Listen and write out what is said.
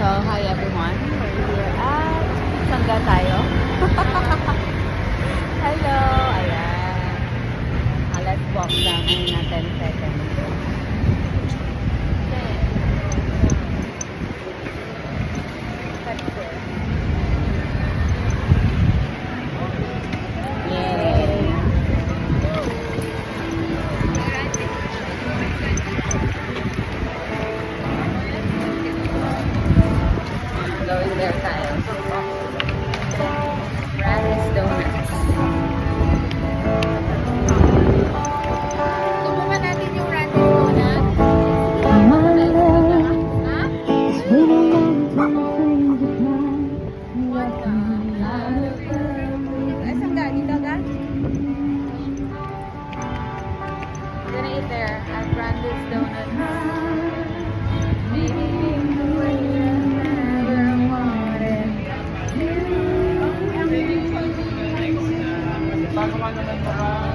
So, hi everyone. We're here at saan ga tayo? Hello! Ayan. Let's walk down. Ayun na, 10 seconds. Yay! Going there tayo. Randy's Donuts. Subukan natin yung Randy's Donuts. Ha? Ay, saan ga? Dito ga? We're gonna eat there at Randy's Donuts. Maybe bago ka naman